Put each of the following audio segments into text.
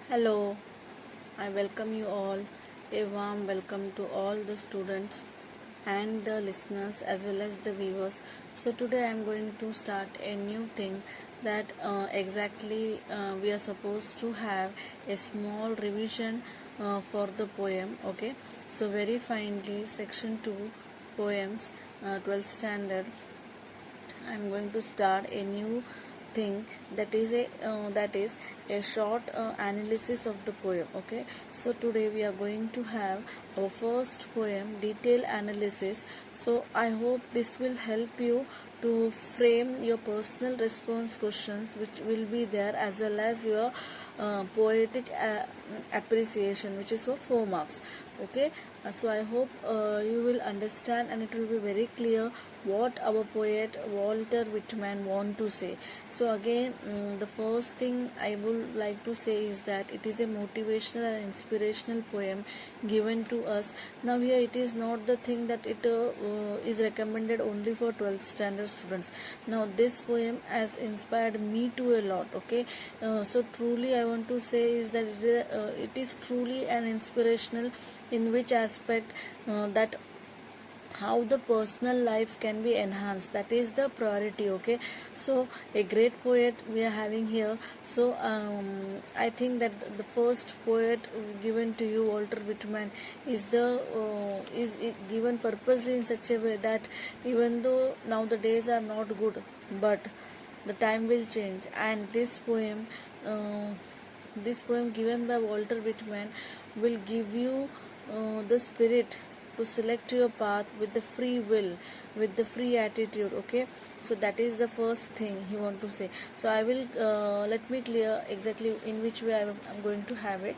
Hello, I welcome you all. A warm welcome to all the students and the listeners as well as the viewers. So, today I am going to start a new thing that we are supposed to have a small revision for the poem. Okay, so very finely, section 2 poems, 12th standard. I am going to start a new thing that is a short analysis of the poem. Okay, so today we are going to have our first poem detailed analysis. So I hope this will help you to frame your personal response questions, which will be there, as well as your poetic appreciation, which is for 4 marks. Okay, so I hope you will understand and it will be very clear what our poet Walter Whitman want to say. So again, the first thing I would like to say is that it is a motivational and inspirational poem given to us. Now here it is not the thing that it is recommended only for 12th standard students. Now this poem has inspired me too a lot. Okay, so truly I want to say is that it is truly an inspirational in which aspect that how the personal life can be enhanced, that is the priority. Okay, so a great poet we are having here. So I think that the first poet given to you, Walter Whitman, is given purposely in such a way that even though now the days are not good, but the time will change, and this poem given by Walter Whitman will give you the spirit to select your path with the free will, with the free attitude. Okay, so that is the first thing he want to say. So I will let me clear exactly in which way I'm going to have it.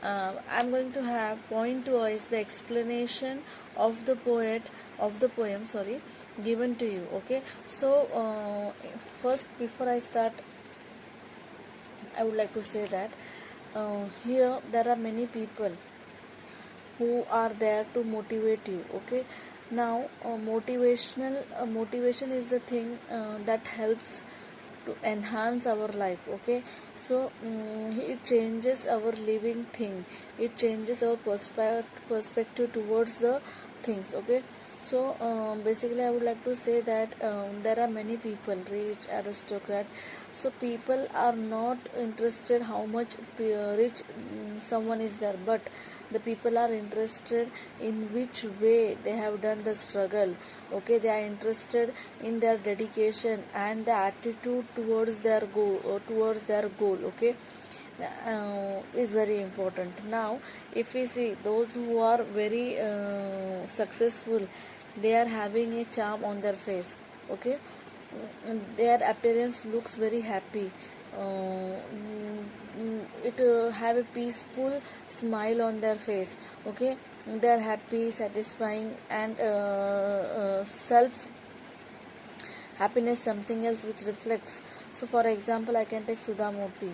I'm going to have point wise the explanation of the poem, sorry, given to you. Okay, so first, before I start, I would like to say that here there are many people who are there to motivate you. Okay, now motivation is the thing that helps to enhance our life. Okay, so it changes our living thing, it changes our perspective towards the things. Okay, so basically I would like to say that there are many people, rich, aristocrat. So people are not interested how much rich someone is there, but the people are interested in which way they have done the struggle. Okay, they are interested in their dedication and the attitude towards their goal. Okay, is very important. Now if we see those who are very successful, they are having a charm on their face. Okay, their appearance looks very happy. It have a peaceful smile on their face. Okay, they are happy, satisfying, and self happiness something else which reflects. So for example, I can take Sudha Murthy,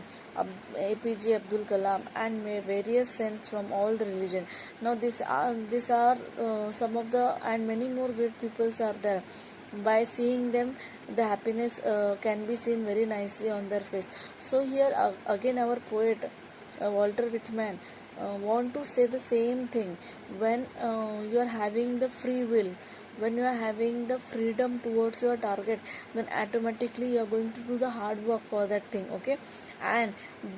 APJ Abdul Kalam, and various saints from all the religion. Now these are some of the, and many more great peoples are there. By seeing them, the happiness can be seen very nicely on their face. So here again our poet Walter Whitman want to say the same thing. When you are having the free will, when you are having the freedom towards your target, then automatically you are going to do the hard work for that thing. Okay, and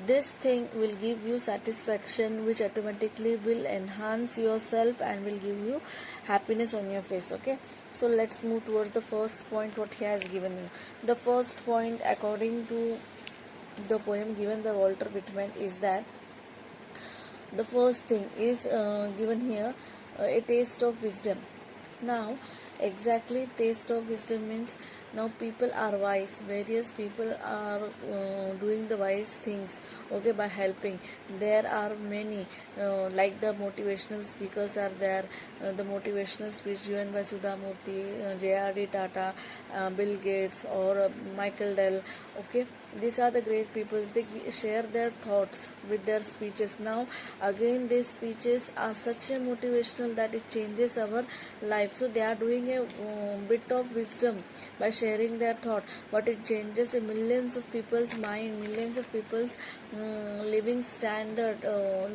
this thing will give you satisfaction, which automatically will enhance yourself and will give you happiness on your face. Okay, so let's move towards the first point what he has given you. The first point according to the poem given by Walter Whitman is that the first thing is given here, a taste of wisdom. Now exactly, taste of wisdom means now people are wise, various people are doing the wise things. Okay, by helping, there are many like the motivational speakers are there, the motivational speech given by Sudha Murthy, JRD Tata, Bill Gates, or Michael Dell. Okay, these are the great people. They share their thoughts with their speeches. Now again, these speeches are such a motivational that it changes our life. So they are doing a bit of wisdom by sharing their thought, but it changes millions of people's mind, millions of people's living standard,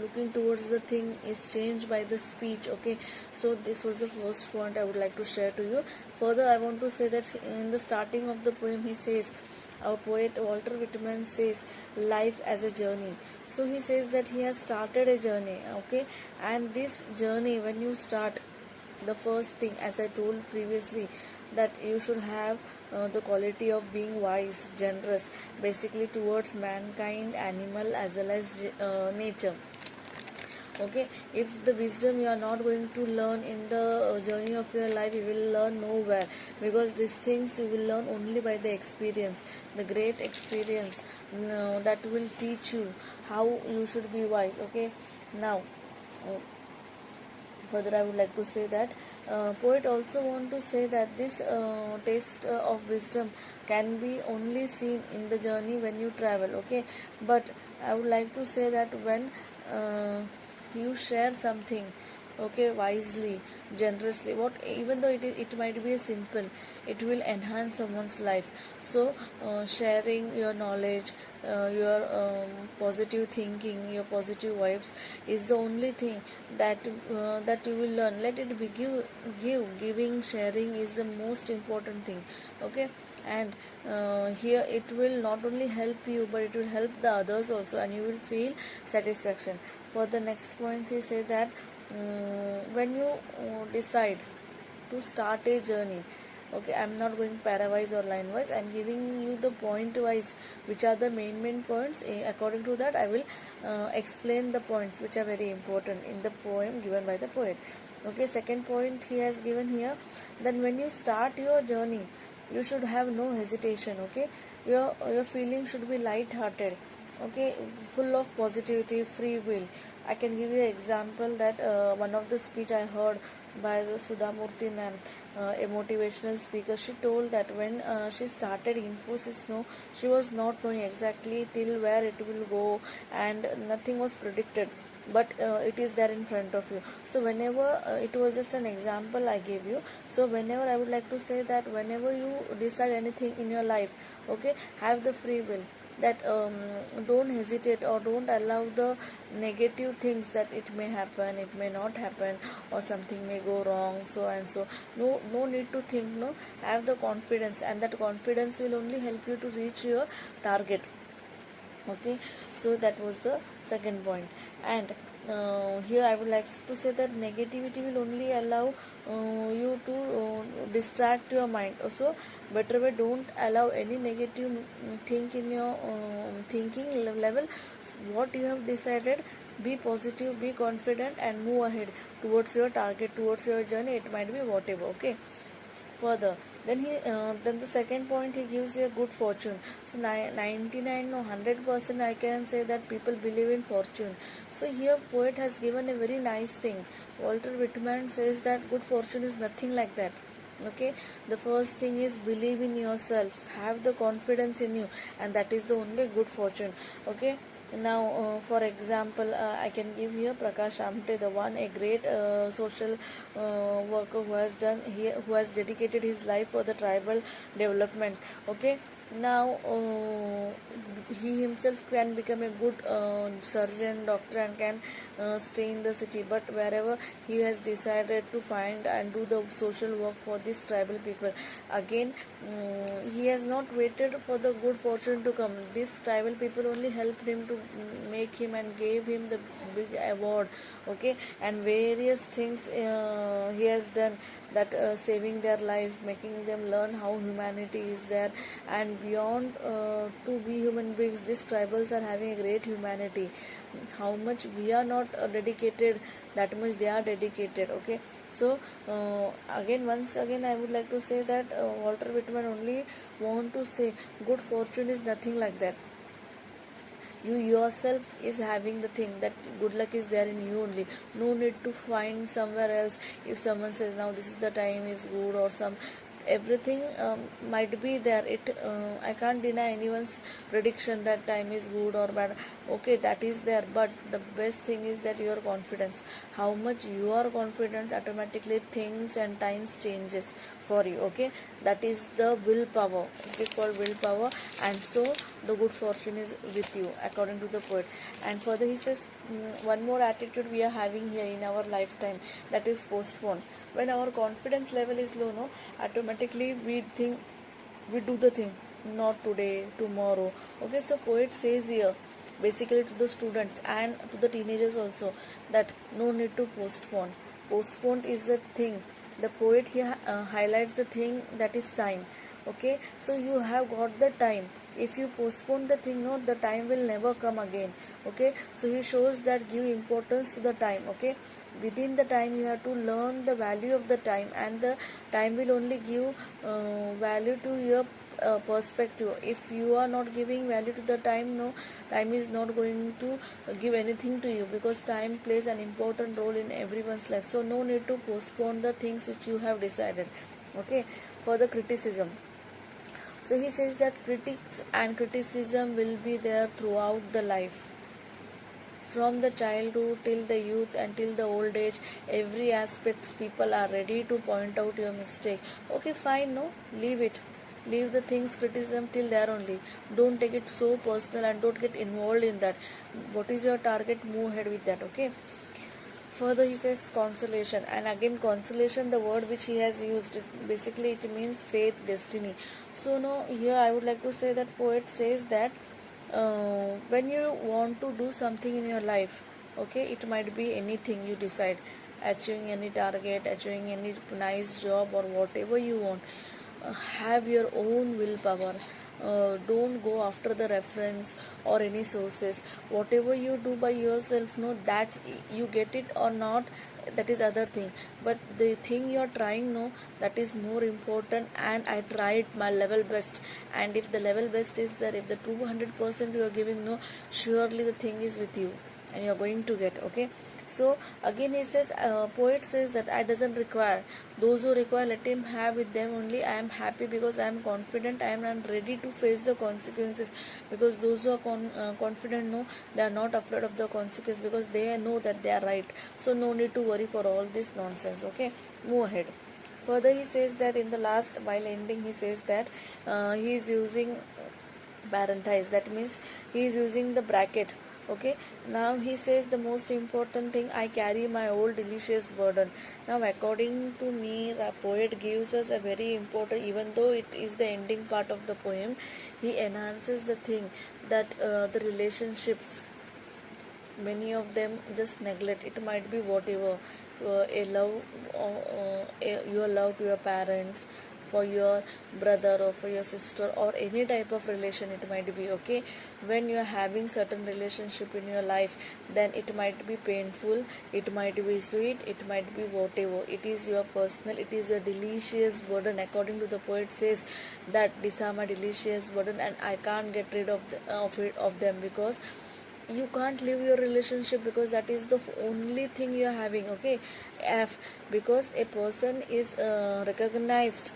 looking towards the thing is changed by the speech. Okay, so this was the first point I would like to share to you. Further, I want to say that in the starting of the poem he says, our poet Walter Whitman says, life as a journey. So he says that he has started a journey. Okay, and this journey, when you start, the first thing, as I told previously, that you should have the quality of being wise, generous, basically towards mankind, animal, as well as nature. Okay, if the wisdom you are not going to learn in the journey of your life, you will learn nowhere, because these things you will learn only by the experience, the great experience, that will teach you how you should be wise. Okay, now further I would like to say that poet also want to say that this taste of wisdom can be only seen in the journey when you travel. Okay, but I would like to say that when you share something, okay, wisely, generously, what, even though it might be a simple, it will enhance someone's life. So sharing your knowledge, your positive thinking, your positive vibes is the only thing that you will learn. Let it be giving, sharing is the most important thing. Okay, and here it will not only help you, but it will help the others also, and you will feel satisfaction. For the next points he said that when you decide to start a journey, okay, I'm not going parawise or line wise, I'm giving you the point wise, which are the main points. According to that I will explain the points which are very important in the poem given by the poet. Okay, second point he has given here, then when you start your journey, you should have no hesitation. Okay, your feeling should be light hearted, okay, full of positivity, free will. I can give you an example that one of the speech I heard by the Sudha Murthy ma'am, a motivational speaker. She told that when she started Infosys, no, she was not knowing exactly till where it will go, and nothing was predicted, but it is there in front of you. So whenever it was just an example I gave you. So whenever I would like to say that whenever you decide anything in your life, okay, have the free will, that don't hesitate or don't allow the negative things that it may happen, it may not happen, or something may go wrong, so and so. No need to think, no, have the confidence, and that confidence will only help you to reach your target. Okay, so that was the second point. And here I would like to say that negativity will only allow you to distract your mind. Also, better way, don't allow any negative thing in your thinking level. What you have decided, be positive, be confident, and move ahead towards your target, towards your journey. It might be whatever. Okay, further, then the second point he gives you a good fortune. So 99 or 100% I can say that people believe in fortune. So here poet has given a very nice thing. Walter Whitman says that good fortune is nothing like that. Okay, the first thing is believe in yourself, have the confidence in you, and that is the only good fortune. Okay, now for example, I can give here Prakash Amte, the one, a great social worker who has dedicated his life for the tribal development. Okay, now he himself can become a good surgeon, doctor, and can stay in the city, but wherever he has decided to find and do the social work for these tribal people, again he has not waited for the good fortune to come. These tribal people only helped him to make him and gave him the big award. Okay, and various things he has done, that saving their lives, making them learn how humanity is there, and beyond to be human beings, these tribals are having a great humanity. How much we are not dedicated, that much they are dedicated. Okay, so again, once again I would like to say that Walter Whitman only want to say good fortune is nothing like that. You yourself is having the thing, that good luck is there in you only. No need to find somewhere else. If someone says now this is the time is good, or some, everything might be there. I can't deny anyone's prediction that time is good or bad. Okay, that is there, but the best thing is that your confidence, how much you are confident, automatically things and times changes for you. Okay, that is the willpower. It is called willpower, and so the good fortune is with you, according to the poet. And further he says, one more attitude we are having here in our lifetime, that is postpone. When our confidence level is low, no, automatically we think we do the thing, not today, tomorrow. Okay, so poet says here, basically to the students and to the teenagers also, that no need to postpone. Postpone is the thing. The poet here highlights the thing, that is time. Okay, so you have got the time. If you postpone the thing, no, the time will never come again. Okay, so he shows that give importance to the time. Okay, within the time you have to learn the value of the time, and the time will only give value to your perspective. If you are not giving value to the time, no, time is not going to give anything to you, because time plays an important role in everyone's life. So no need to postpone the things which you have decided. Okay, for the criticism, so he says that critics and criticism will be there throughout the life, from the childhood till the youth until the old age. Every aspects people are ready to point out your mistake. Okay, fine, no, leave it. Leave the things criticism till there only. Don't take it so personal and don't get involved in that. What is your target? Move ahead with that. Okay. Further he says consolation, and again consolation, the word which he has used, basically it means faith, destiny. So no, here I would like to say that poet says that when you want to do something in your life, okay, it might be anything you decide, achieving any target, achieving any nice job or whatever you want, have your own willpower. Don't go after the reference or any sources. Whatever you do by yourself, know that you get it or not, that is other thing, but the thing you are trying, no, that is more important. And I tried my level best, and if the level best is there, if the 200% you are giving, no, surely the thing is with you and you are going to get. Okay, so again he says, poet says that I doesn't require. Those who require, let him have with them only. I am happy because I am confident, I am ready to face the consequences. Because those who are confident, no, they are not afraid of the consequence, because they know that they are right. So no need to worry for all this nonsense. Okay, move ahead. Further he says that in the last, while ending, he says that he is using parenthesis, that means he is using the bracket. Okay, now he says the most important thing, I carry my old delicious burden. Now according to me, the poet gives us a very important, even though it is the ending part of the poem, he enhances the thing, that the relationships, many of them just neglect. It might be whatever, a love, your love to your parents, for your brother or for your sister, or any type of relation it might be. Okay, when you are having certain relationship in your life, then it might be painful, it might be sweet, it might be whatever. It is your personal, it is your delicious burden. According to the poet says that these are my delicious burden, and I can't get rid of them, because you can't leave your relationship, because that is the only thing you are having. Okay, F, because a person is recognized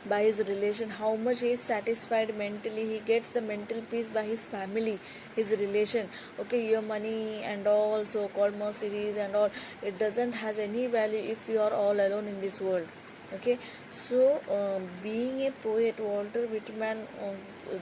by his relation, how much he is satisfied mentally, he gets the mental peace by his family, his relation. Okay, your money and all, so called Mercedes and all, it doesn't has any value if you are all alone in this world. Okay, so being a poet, Walter Whitman,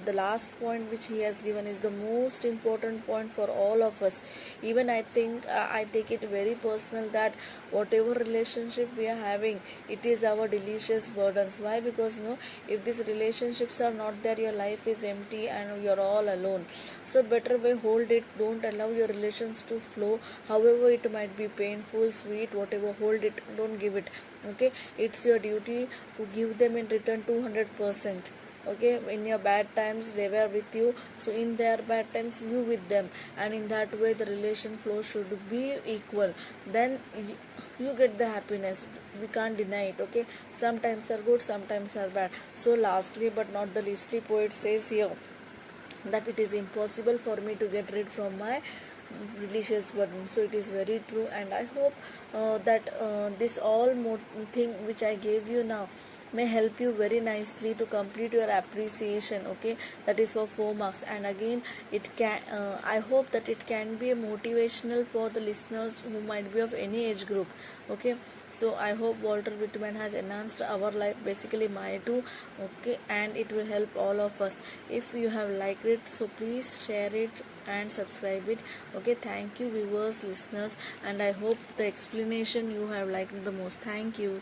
the last point which he has given is the most important point for all of us. Even I think, I take it very personal, that whatever relationship we are having, it is our delicious burdens. Why? Because no, if these relationships are not there, your life is empty and you're all alone. So better way, hold it, don't allow your relations to flow, however it might be painful, sweet, whatever, hold it, don't give it. Okay, it's your duty to give them in return 200%. Okay, in your bad times they were with you, so in their bad times you with them, and in that way the relation flow should be equal. Then you get the happiness, we can't deny it. Okay, sometimes are good, sometimes are bad. So lastly but not the leastly, poet says here that it is impossible for me to get rid from my delicious burden. So it is very true, and I hope that this all thing which I gave you now, may help you very nicely to complete your appreciation. Okay, that is for 4 marks. And again, it can I hope that it can be a motivational for the listeners who might be of any age group. Okay, so I hope Walter Whitman has enhanced our life, basically my too. Okay, and it will help all of us. If you have liked it, so please share it and subscribe it. Okay, thank you viewers, listeners, and I hope the explanation you have liked the most. Thank you.